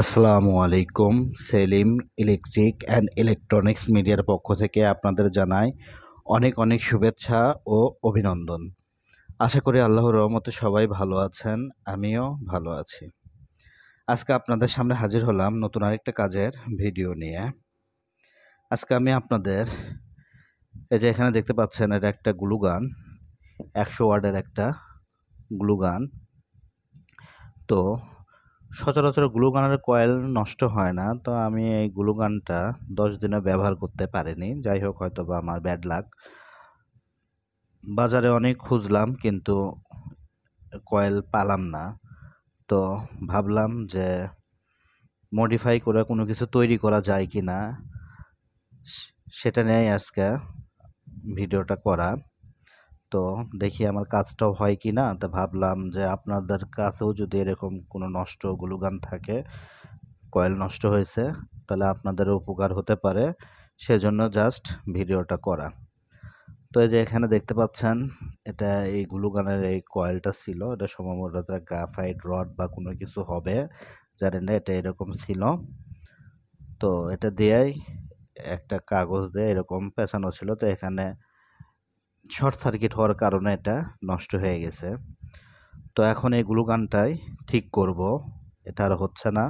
আসসালামু আলাইকুম। Selim electric and electronics মিডিয়ার পক্ষ থেকে আপনাদের জানাই অনেক অনেক শুভেচ্ছা ও অভিনন্দন। আশা করি আল্লাহর রহমতে সবাই ভালো আছেন, আমিও ভালো আছি। আজকে আপনাদের সামনে হাজির হলাম নতুন আরেকটা কাজের ভিডিও নিয়ে। আজকে আমি আপনাদের এই যে এখানে দেখতে পাচ্ছেন, এটা একটা গ্লুগান, 100 ওয়াটের একটা গ্লুগান। তো সচরাচর গ্লুগানের কয়েল নষ্ট হয় না, তো আমি এই গ্লুগানটা 10 দিনে ব্যবহার করতে পারিনি। যাই হোক, হয়তো বা আমার ব্যাড লাক। বাজারে অনেক খুঁজলাম কিন্তু কয়েল পালাম না। তো ভাবলাম যে মডিফাই করে কোনো কিছু তৈরি করা যায় কি না, সেটা নিয়েই আজকে ভিডিওটা করা। তো দেখি আমার কাজটাও হয় কি না। তো ভাবলাম যে আপনাদের কাছেও যদি এরকম কোনো নষ্ট গ্লুগান থাকে, কয়েল নষ্ট হয়েছে, তাহলে আপনাদেরও উপকার হতে পারে, সেজন্য জাস্ট ভিডিওটা করা। তো এই যে এখানে দেখতে পাচ্ছেন, এটা এই গ্লুগানের এই কয়েলটা ছিল। এটা সম্ভবত গ্রাফাইট রড বা কোনো কিছু হবে, জানেন না, এটা এরকম ছিল। তো এটা দিয়েই একটা কাগজ দিয়ে এরকম পেঁচানো ছিল। তো এখানে শর্ট সার্কিট হওয়ার কারণে এটা নষ্ট হয়ে গেছে। তো এখন এই গ্লুগানটাই ঠিক করব। এটা আর হচ্ছে না,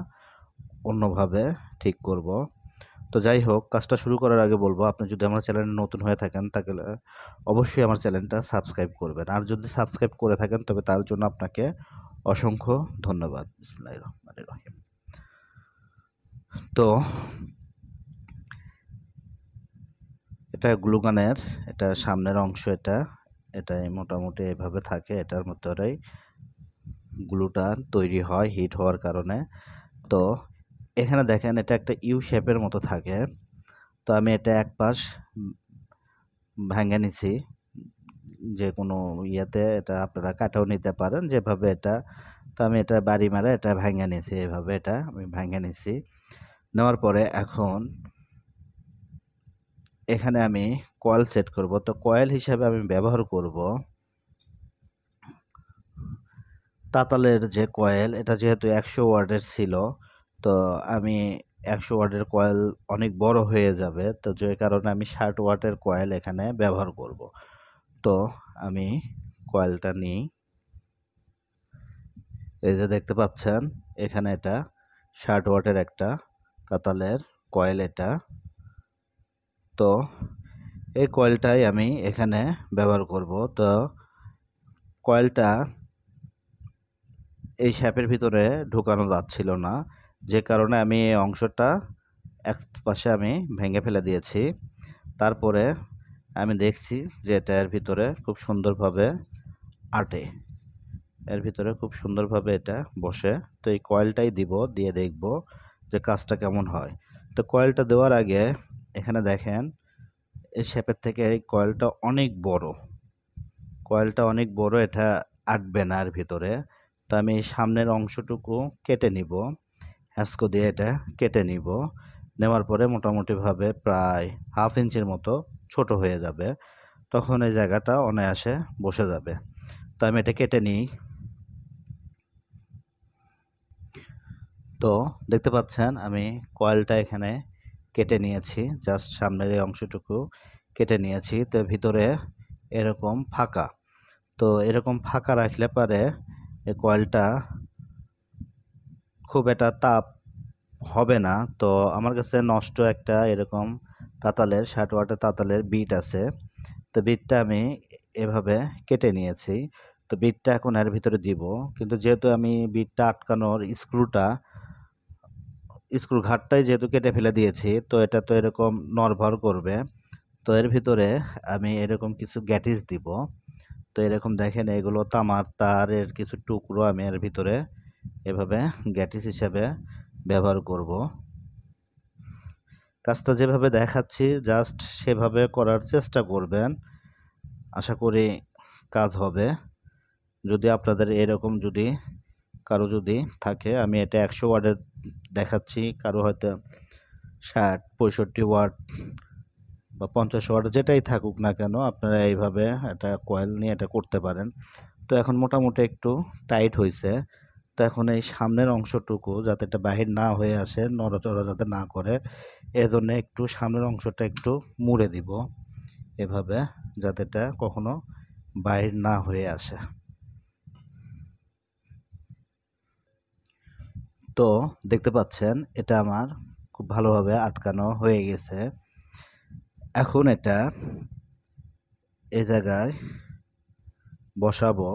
অন্যভাবে ঠিক করব। তো যাই হোক, কাজটা শুরু করার আগে বলবো, আপনি যদি আমার চ্যানেলে নতুন হয়ে থাকেন তাহলে অবশ্যই আমার চ্যানেলটা সাবস্ক্রাইব করবেন। আর যদি সাবস্ক্রাইব করে থাকেন তবে তার জন্য আপনাকে অসংখ্য ধন্যবাদ। বিসমিল্লাহির রহমানির রহিম। তো এটা গ্লুগানের, এটা সামনের অংশ, এটাই মোটামুটি এভাবে থাকে। এটার মধ্যেই গ্লুটা তৈরি হয় হিট হওয়ার কারণে। তো এখানে দেখেন, এটা একটা ইউ শেপের মতো থাকে। তো আমি এটা এক পাশ ভেঙে নিছি, যে কোনো ইয়েতে এটা আপনারা কাটাও নিতে পারেন যেভাবে এটা। তো আমি এটা বাড়ি মারে এটা ভেঙে নিছি, এভাবে এটা আমি ভেঙে নিছি। নেওয়ার পরে এখন এখানে আমি কয়েল সেট করব। তো কয়েল হিসাবে আমি ব্যবহার করব তাতালের যে কয়েল। এটা যেহেতু 100 ওয়াটের ছিল, তো আমি 100 ওয়াটের কয়েল অনেক বড় হয়ে যাবে, তো যে কারণে আমি 60 ওয়াটের কয়েল এখানে ব্যবহার করব। তো আমি কয়েলটা নিই, এই যে দেখতে পাচ্ছেন এখানে এটা 60 ওয়াটের একটা তাতালের কয়েল এটা। তো এই কয়েলটাই আমি এখানে ব্যবহার করব। তো কয়েলটা এই শ্যাপের ভিতরে ঢোকানো যাচ্ছিল না, যে কারণে আমি এই অংশটা এক পাশে আমি ভেঙে ফেলে দিয়েছি। তারপরে আমি দেখছি যে এটা এর ভিতরে খুব সুন্দরভাবে আটে, এর ভিতরে খুব সুন্দরভাবে এটা বসে। তো এই কয়েলটাই দিয়ে দেখব যে কাজটা কেমন হয়। তো কয়েলটা দেওয়ার আগে এখানে দেখেন, এই শেপের থেকে এই কয়েলটা অনেক বড়, এটা আটবে না এর ভিতরে। তো আমি এই সামনের অংশটুকু কেটে নিব, হ্যাস্কো দিয়ে এটা কেটে নিব। নেওয়ার পরে মোটামুটিভাবে প্রায় হাফ ইঞ্চির মতো ছোট হয়ে যাবে, তখন এই জায়গাটা অনায়াসে বসে যাবে। তো আমি এটা কেটে নিই। তো দেখতে পাচ্ছেন আমি কয়েলটা এখানে কেটে নিয়েছি, জাস্ট সামনের এই অংশটুকু কেটে নিয়েছি। তো ভিতরে এরকম ফাঁকা, তো এরকম ফাঁকা রাখলে পারে এই কয়েলটা খুব একটা তাপ হবে না। তো আমার কাছে নষ্ট একটা এরকম তাতালের 60 ওয়াটের তাতালের বিট আছে। তো বিটটা আমি এভাবে কেটে নিয়েছি। তো বিটটা এখন এর ভিতরে দিব, কিন্তু যেহেতু আমি বিটটা আটকানোর স্ক্রু ঘাটটাই যেহেতু কেটে ফেলে দিয়েছি, তো এটা তো এরকম নড়বড় করবে। তো এর ভিতরে আমি এরকম কিছু গ্যাটিস দিব। তো এরকম দেখেন, এগুলো তামার তারের কিছু টুকরো আমি এর ভিতরে এভাবে গ্যাটিস হিসাবে ব্যবহার করব। কাজটা যেভাবে দেখাচ্ছি জাস্ট সেভাবে করার চেষ্টা করবেন, আশা করি কাজ হবে। যদি আপনাদের এরকম কারো যদি থাকে, আমি এটা 100 ওয়াটের দেখাচ্ছি, কারো হয়তো 60, 65 ওয়াট বা 50 ওয়াট যেটাই থাকুক না কেন, আপনারা এইভাবে একটা কয়েল নিয়ে এটা করতে পারেন। তো এখন মোটামুটি একটু টাইট হয়েছে। তো এখন এই সামনের অংশটুকু যাতে এটা বাহির না হয়ে আসে, নড়াচড়া যাতে না করে, এজন্য একটু সামনের অংশটা একটু মুড়ে দিব এভাবে, যাতে এটা কখনো বাহির না হয়ে আসে। তো দেখতে পাচ্ছেন এটা আমার খুব ভালোভাবে আটকানো হয়ে গেছে। এখন এটা এই জায়গায় বসাবো।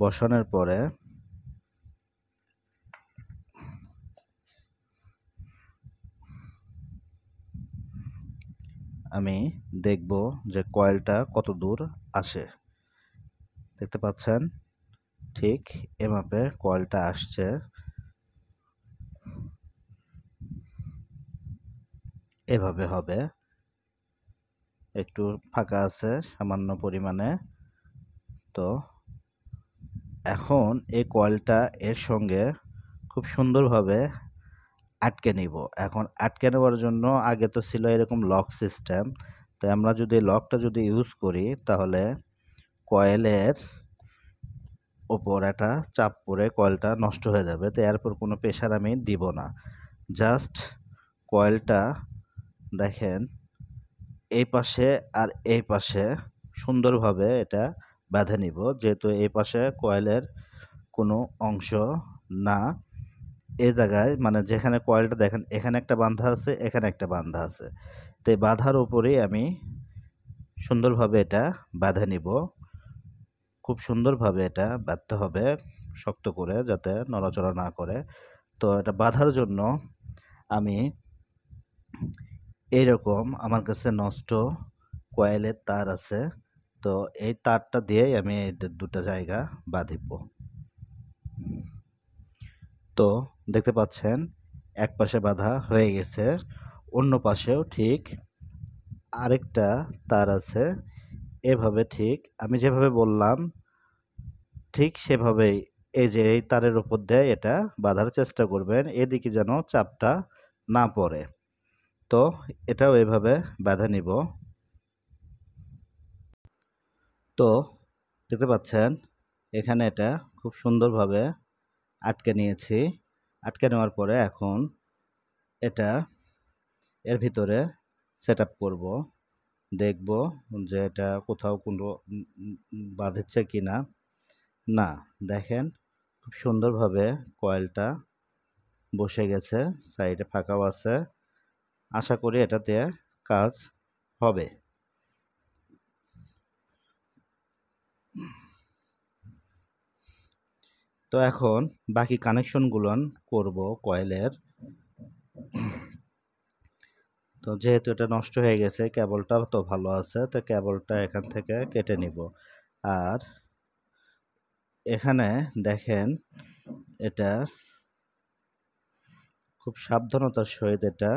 বসানোর পরে আমি দেখব যে কয়েলটা কত দূর আসে। দেখতে পাচ্ছেন ঠিক এ মাপে কয়েলটা আসছে। এভাবে হবে, একটু ফাঁকা আছে সামান্য পরিমাণে। তো এখন এই কয়েলটা এর সঙ্গে খুব সুন্দরভাবে আটকে নিব। এখন আটকে নেওয়ার জন্য আগে তো ছিল এরকম লক সিস্টেম, তো আমরা যদি লকটা যদি ইউজ করি তাহলে কয়েলের ওপর একটা চাপ পড়ে কয়েলটা নষ্ট হয়ে যাবে। তো এরপর কোনো প্রেশার আমি দিব না, জাস্ট কয়েলটা দেখেন এই পাশে আর এই পাশে সুন্দরভাবে এটা বেঁধে নিব, যেহেতু এই পাশে কয়েলের কোনো অংশ না। এই জায়গায় মানে যেখানে কয়েলটা দেখেন এখানে একটা বাঁধা আছে, এখানে একটা বাঁধা আছে, তো এই বাঁধার উপরেই আমি সুন্দরভাবে এটা বেঁধে নিব। খুব সুন্দরভাবে এটা বাঁধতে হবে শক্ত করে, যাতে নড়াচড়া না করে। তো এটা বাঁধার জন্য আমি এইরকম আমার কাছে নষ্ট কয়েলের তার আছে, তো এই তারটা দিয়েই আমি দুটো জায়গা বাঁধিব। তো দেখতে পাচ্ছেন এক পাশে বাঁধা হয়ে গেছে, অন্য পাশেও ঠিক আরেকটা তার আছে। এভাবে ঠিক আমি যেভাবে বললাম ঠিক সেভাবেই এই যে এই তারের উপর দিয়ে এটা বাঁধার চেষ্টা করবেন, এদিকে যেন চাপটা না পড়ে। তো এটাও এভাবে বাঁধা নিব। তো দেখতে পাচ্ছেন এখানে এটা খুব সুন্দরভাবে আটকে নিয়েছি। আটকে নেওয়ার পরে এখন এটা এর ভিতরে সেট আপ করবো, দেখব যে এটা কোথাও কোনো বাঁধছে কি না। না, দেখেন খুব সুন্দরভাবে কয়েলটা বসে গেছে, সাইডে ফাঁকাও আছে। আশা করি এটাতে কাজ হবে। তো এখন বাকি কানেকশনগুলো করব কয়েলের। তো যেহেতু এটা নষ্ট হয়ে গেছে, কেবলটা তো ভালো আছে, তো কেবলটা এখান থেকে কেটে নিব। আর এখানে দেখেন এটা খুব সাবধানতার সহিত এটা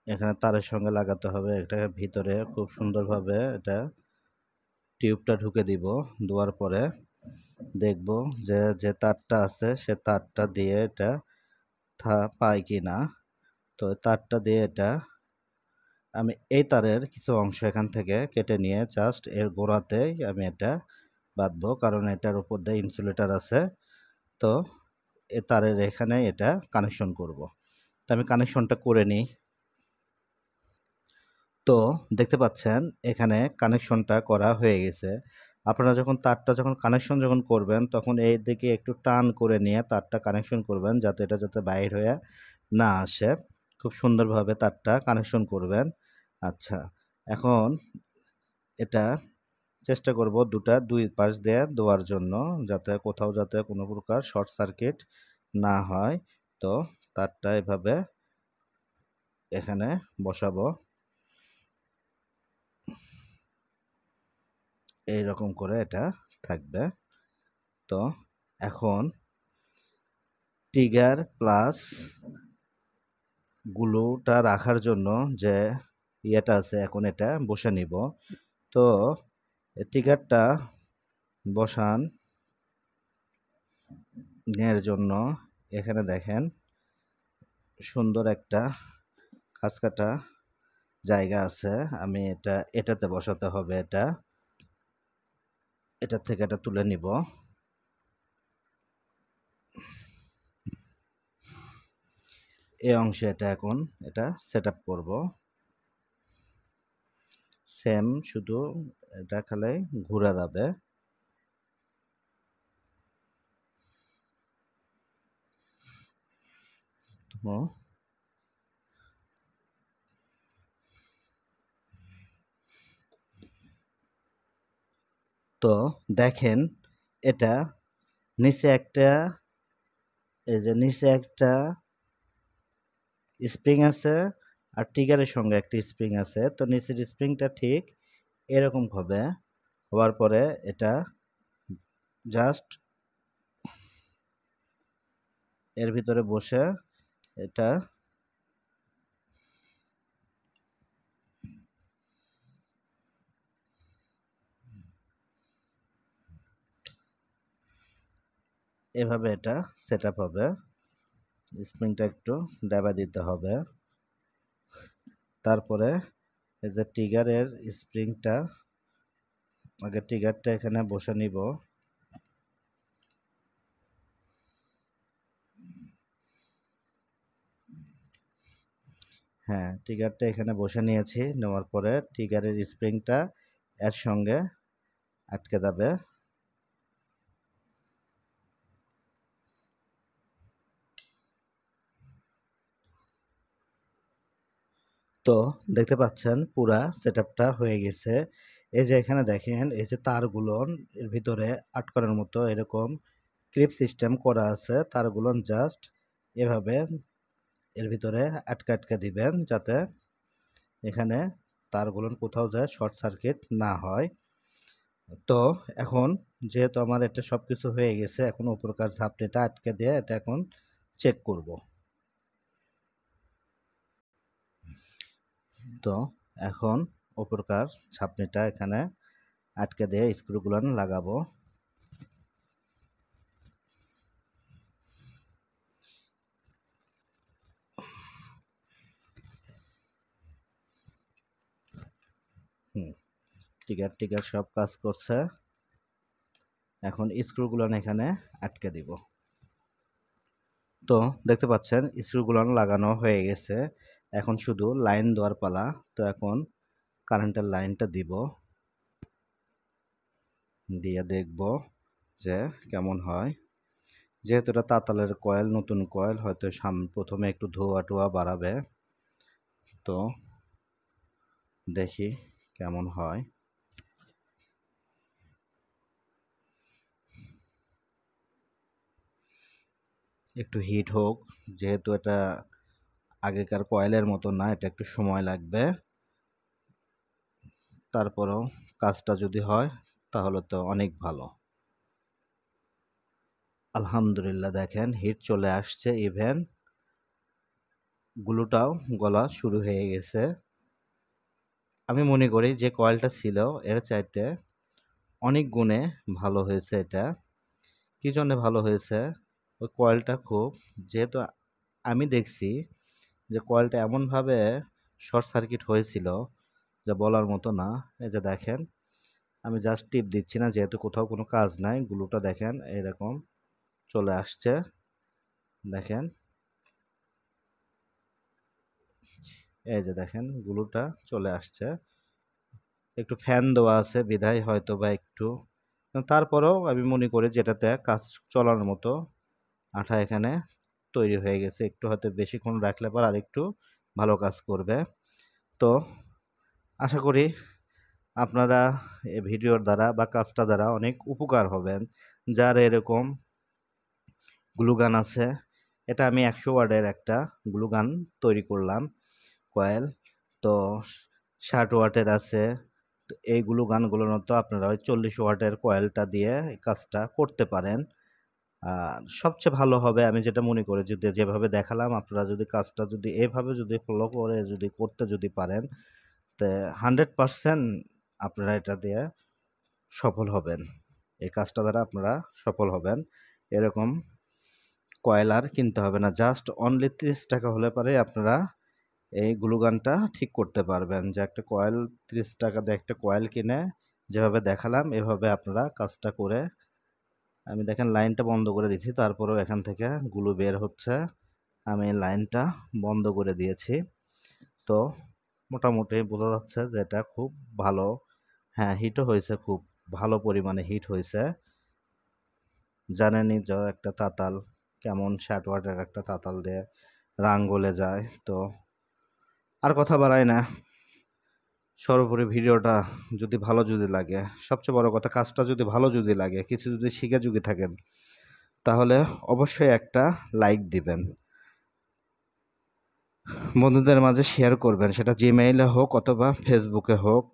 এখানে তারের সঙ্গে লাগাতে হবে। এটা ভিতরে খুব সুন্দরভাবে এটা টিউবটা ঢুকে দিব। দেওয়ার পরে দেখব যে যে তারটা আছে সে তারটা দিয়ে এটা পাই কি না। তো তারটা দিয়ে এটা আমি এই তারের কিছু অংশ এখান থেকে কেটে নিয়ে জাস্ট এর গোড়াতেই আমি এটা বাঁধবো, কারণ এটার উপর দিয়ে ইনসুলেটর আছে। তো এ তারের এখানে এটা কানেকশন করব। তো আমি কানেকশনটা করে নিই। তো দেখতে পাচ্ছেন এখানে কানেকশনটা করা হয়ে গেছে। আপনারা যখন তারটা যখন কানেকশন যখন করবেন তখন এই দিকে একটু টান করে নিয়ে তারটা কানেকশন করবেন, যাতে এটা যাতে বাইর হয়ে না আসে। খুব সুন্দরভাবে তারটা কানেকশন করবেন। আচ্ছা, এখন এটা চেষ্টা করব দুই পাশ দিয়ে দেওয়ার জন্য, যাতে কোথাও যাতে কোনো প্রকার শর্ট সার্কিট না হয়। তো তারটা এভাবে এখানে বসাবো, এই রকম করে এটা থাকবে। তো এখন ট্রিগার প্লাস গ্লুটা রাখার জন্য যে ইয়েটা আছে এখন এটা বসে নিব। তো ট্রিগারটা বসান এর জন্য এখানে দেখেন সুন্দর একটা খাঁজ কাটা জায়গা আছে, আমি এটাতে বসাতে হবে। এটা এটা থেকে এটা তুলে নিব। এই অংশে এটা এখন এটা সেট আপ করবো। সেম, শুধু এটা খালি ঘুরা যাবে। তো দেখেন এটা নিচে একটা, এই যে নিচে একটা স্প্রিং আছে আর ট্রিগারের সঙ্গে একটা স্প্রিং আছে। তো নিচের স্প্রিংটা ঠিক এরকম হবে, হওয়ার পরে এটা জাস্ট এর ভিতরে বসে এটা এভাবে এটা সেট আপ হবে। স্প্রিংটা একটু ডাবা দিতে হবে। তারপরে এই যে ট্রিগারের স্প্রিংটা, আগে ট্রিগারটা এখানে বসে নিব। হ্যাঁ, ট্রিগারটা এখানে বসে নিয়েছি। নেওয়ার পরে ট্রিগারের স্প্রিংটা এর সঙ্গে আটকে যাবে। তো দেখতে পাচ্ছেন পুরা সেটআপটা হয়ে গেছে। এই যে এখানে দেখেন এই যে তারগুলো এর ভিতরে আটকানোর মতো এরকম ক্লিপ সিস্টেম করা আছে। তারগুলো জাস্ট এভাবে এর ভিতরে আটকা আটকা দিবেন, যাতে এখানে তারগুলো কোথাও যায় শর্ট সার্কিট না হয়। তো এখন যেহেতু আমার এটা সব কিছু হয়ে গেছে, এখন উপরকার ঝাপনিটা আটকে দিয়ে এটা এখন চেক করব। তো এখন উপরকার ছাপনিটা এখানে আটকে দিয়ে স্ক্রুগুলো লাগাবো। টিকার সব কাজ করছে। এখন স্ক্রুগুলো এখানে আটকে দিব। তো দেখতে পাচ্ছেন স্ক্রুগুলো লাগানো হয়ে গেছে। এখন শুধু লাইন দেওয়ার পালা। তো এখন কারেন্টের লাইনটা দিব, দিয়ে দেখব যে কেমন হয়। যেহেতু এটা তাতালের কয়েল, নতুন কয়েল, হয়তো প্রথমে একটু ধোয়া টোয়া বাড়াবে। তো দেখি কেমন হয়। একটু হিট হোক, যেহেতু এটা আগেকার কয়েলের মতো না, এটা একটু সময় লাগবে। তারপরেও কাজটা যদি হয় তাহলে তো অনেক ভালো। আলহামদুলিল্লাহ, দেখেন হিট চলে আসছে, ইভেন গ্লুটাও গলা শুরু হয়ে গেছে। আমি মনে করি যে কয়েলটা ছিল এর চাইতে অনেক গুণে ভালো হয়েছে। এটা কি জন্য ভালো হয়েছে, ওই কয়েলটা খুব, যেহেতু আমি দেখছি যে কয়েলটা এমনভাবে শর্ট সার্কিট হয়েছিল যা বলার মতো না। এই যে দেখেন আমি জাস্ট টিপ দিচ্ছি না, যেহেতু কোথাও কোনো কাজ নাই। গ্লুটা দেখেন এরকম চলে আসছে, দেখেন এই যে দেখেন গ্লুটা চলে আসছে। একটু ফ্যান দেওয়া আছে বিধায় হয়তো বা একটু, তারপরেও আমি মনে করি যেটাতে কাজ চলার মতো আঠা এখানে তৈরি হয়ে গেছে। একটু হয়তো বেশিক্ষণ রাখলে পর আর একটু ভালো কাজ করবে। তো আশা করি আপনারা এই ভিডিওর দ্বারা বা কাজটা দ্বারা অনেক উপকার হবেন। যার এরকম গ্লুগান আছে, এটা আমি 100 ওয়াটের একটা গ্লুগান তৈরি করলাম কয়েল। তো 60 ওয়াটের আছে। তো এই গ্লুগানগুলোর মতো আপনারা ওই 40 ওয়াটের কয়েলটা দিয়ে কাজটা করতে পারেন। আর সবচেয়ে ভালো হবে আমি যেটা মনে করি, যদি যেভাবে দেখালাম আপনারা যদি কাজটা যদি এভাবে যদি ফলো করে যদি করতে যদি পারেন, তো 100% আপনারা এটা দিয়ে সফল হবেন। এই কাজটা দ্বারা আপনারা সফল হবেন। এরকম কয়েল আর কিনতে হবে না, জাস্ট অনলি 30 টাকা হলে পরে আপনারা এই গ্লুগানটা ঠিক করতে পারবেন। যে একটা কয়েল 30 টাকা দিয়ে একটা কয়েল কিনে যেভাবে দেখালাম এভাবে আপনারা কাজটা করে, আমি দেখেন লাইনটা বন্ধ করে দিচ্ছি, তারপরেও এখান থেকে গুলো বের হচ্ছে। আমি লাইনটা বন্ধ করে দিয়েছি। তো মোটামুটি বোঝা যাচ্ছে যে এটা খুব ভালো। হ্যাঁ, হিটও হয়েছে, খুব ভালো পরিমাণে হিট হয়েছে। জানেনই যে একটা তাতাল কেমন, 60 ওয়াটের একটা তাতাল দিয়ে রাং গলে যায়। তো আর কথা বাড়াই না, সর্বোপরি ভিডিওটা যদি ভালো লাগে, সবচেয়ে বড় কথা কাজটা যদি ভালো লাগে, কিছু যদি শিখে থাকেন, তাহলে অবশ্যই একটা লাইক দিবেন, বন্ধুদের মাঝে শেয়ার করবেন, সেটা জিমেইলে হোক অথবা ফেসবুকে হোক।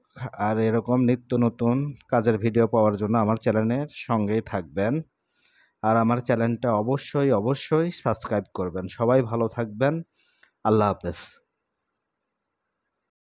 আর এরকম নিত্য নতুন কাজের ভিডিও পাওয়ার জন্য আমার চ্যানেলের সঙ্গেই থাকবেন। আর আমার চ্যানেলটা অবশ্যই সাবস্ক্রাইব করবেন। সবাই ভালো থাকবেন। আল্লাহ হাফেজ।